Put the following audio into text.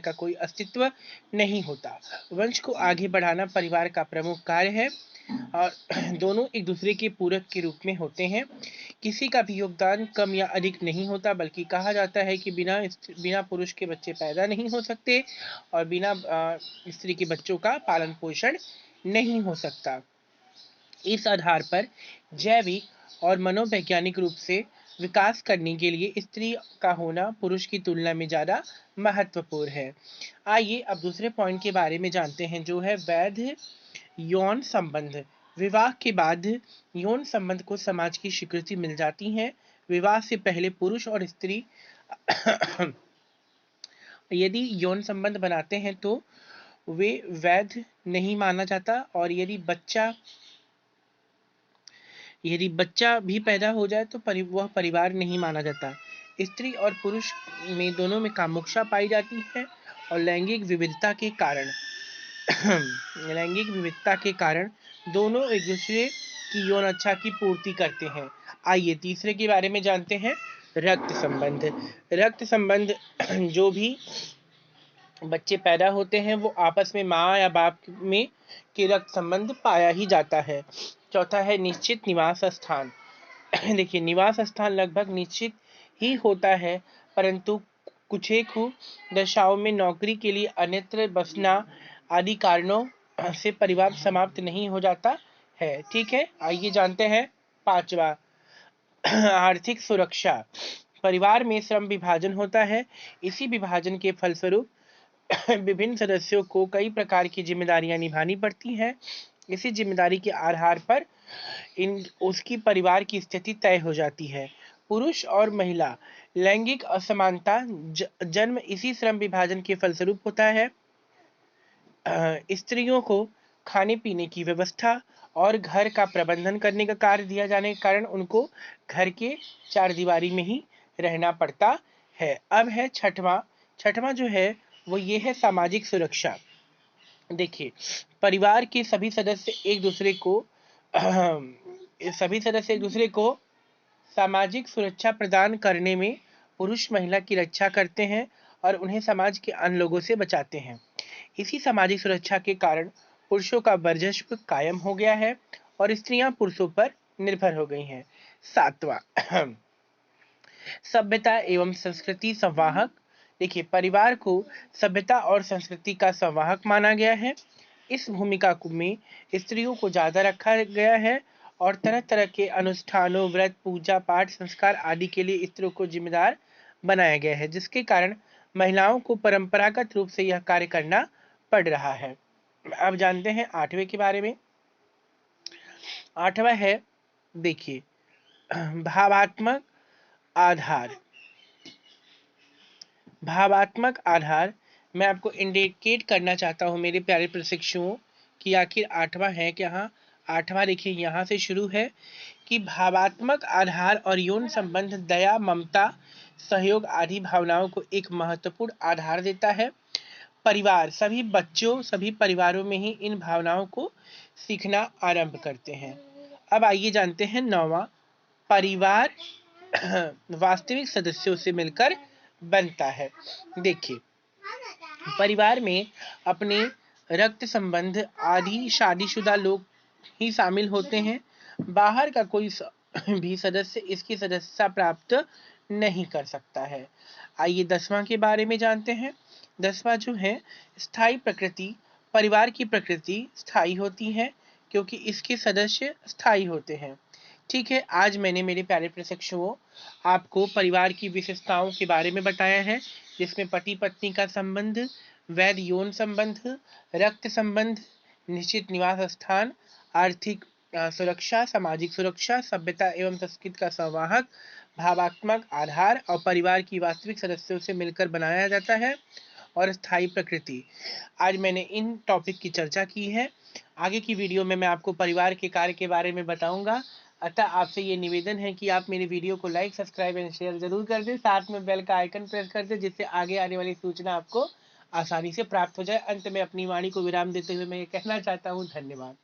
का कोई अस्तित्व नहीं होता। वंश को आगे बढ़ाना परिवार का प्रमुख कार्य है और दोनों एक दूसरे के पूरक के रूप में होते हैं। किसी का भी योगदान कम या अधिक नहीं होता, बल्कि कहा जाता है कि बिना पुरुष के बच्चे पैदा नहीं हो सकते और बिना स्त्री के बच्चों का पालन पोषण नहीं हो सकता। इस आधार पर जैविक और मनोवैज्ञानिक रूप से विकास करने के लिए स्त्री का होना पुरुष की तुलना में ज़्यादा महत्वपूर्ण है। आइए अब दूसरे पॉइंट के बारे में जानते हैं, जो है वैध यौन संबंध। विवाह के बाद यौन संबंध को समाज की स्वीकृति मिल जाती है। विवाह से पहले पुरुष और स्त्री यदि यौन संबंध बनाते हैं तो वे वैध नहीं माना जाता, और यदि बच्चा भी पैदा हो जाए तो वह परिवार नहीं माना जाता। स्त्री और पुरुष में दोनों में कामुकता पाई जाती है और लैंगिक विविधता के कारण दोनों एक दूसरे की यौन इच्छा की पूर्ति करते हैं। आइए तीसरे के बारे में जानते हैं, रक्त संबंध। रक्त संबंध जो भी बच्चे पैदा होते हैं वो आपस में माँ या बाप में के रक्त संबंध पाया ही जाता है। चौथा है निश्चित निवास स्थान। देखिए, निवास स्थान लगभग निश्चित ही होता है, परंतु कुछ एक दशाओं में नौकरी के लिए अन्यत्र बसना आदि कारणों से परिवार समाप्त नहीं हो जाता है। ठीक है, आइए जानते हैं पांचवा, आर्थिक सुरक्षा। परिवार में श्रम विभाजन होता है। इसी विभाजन के फलस्वरूप विभिन्न सदस्यों को कई प्रकार की जिम्मेदारियां निभानी पड़ती हैं। इसी जिम्मेदारी के आधार पर उसकी परिवार की स्थिति तय हो जाती है। पुरुष और महिला लैंगिक असमानता जन्म इसी श्रम विभाजन के फलस्वरूप होता है। स्त्रियों को खाने पीने की व्यवस्था और घर का प्रबंधन करने का कार्य दिया जाने के कारण उनको घर के चार दीवारी में ही रहना पड़ता है। अब है छठवां जो है वो ये है सामाजिक सुरक्षा। देखिए, परिवार के सभी सदस्य एक दूसरे को सामाजिक सुरक्षा प्रदान करने में पुरुष महिला की रक्षा करते हैं और उन्हें समाज के अन्य लोगों से बचाते हैं। इसी सामाजिक सुरक्षा के कारण पुरुषों का वर्चस्व कायम हो गया है और स्त्रियां पुरुषों पर निर्भर हो गई हैं। सातवां, सभ्यता एवं संस्कृति संवाहक। देखिए, परिवार को सभ्यता और संस्कृति का संवाहक माना गया है। इस भूमिका में स्त्रियों को ज्यादा रखा गया है और तरह तरह के अनुष्ठानों, व्रत, पूजा पाठ, संस्कार आदि के लिए स्त्रियों को जिम्मेदार बनाया गया है, जिसके कारण महिलाओं को परंपरागत रूप से यह कार्य करना पड़ रहा है। अब जानते हैं आठवें के बारे में। आठवां है, देखिए, भावात्मक आधार। भावात्मक आधार मैं आपको इंडिकेट करना चाहता हूं मेरे प्यारे प्रशिक्षुओं कि आखिर आठवां है क्या। हाँ, आठवां देखिए यहाँ से शुरू है कि भावात्मक आधार और यौन संबंध दया, ममता, सहयोग आदि भावनाओं को एक महत्वपूर्ण आधार देता है। सभी परिवारों में ही इन भावनाओं को सीखना आरंभ करते हैं। अब आइए जानते हैं नौवां, परिवार वास्तविक सदस्यों से मिलकर बनता है। देखिए, परिवार में अपने रक्त संबंध आदि शादीशुदा लोग ही शामिल होते हैं। बाहर का कोई भी सदस्य इसकी सदस्यता प्राप्त नहीं कर सकता है। आइए 10वां के बारे में जानते हैं। 10वां जो है स्थायी प्रकृति। परिवार की प्रकृति स्थायी होती है क्योंकि इसके सदस्य स्थायी होते हैं। ठीक है, आज मैंने मेरे प्यारे प्रशिक्षुओं आपको परिवार की विशेषताओं के बारे में बताया है, जिसमें पति पत्नी का संबंध, वैध यौन संबंध, रक्त संबंध, निश्चित निवास स्थान, आर्थिक सुरक्षा, सामाजिक सुरक्षा, सभ्यता एवं संस्कृति का संवाहक, भावात्मक आधार और परिवार की वास्तविक सदस्यों से मिलकर बनाया जाता है और स्थायी प्रकृति। आज मैंने इन टॉपिक की चर्चा की है। आगे की वीडियो में मैं आपको परिवार के कार्य के बारे में बताऊंगा। अतः आपसे ये निवेदन है कि आप मेरी वीडियो को लाइक, सब्सक्राइब एंड शेयर जरूर कर दें। साथ में बेल का आइकन प्रेस कर दें, जिससे आगे आने वाली सूचना आपको आसानी से प्राप्त हो जाए। अंत में अपनी वाणी को विराम देते हुए मैं ये कहना चाहता हूँ, धन्यवाद।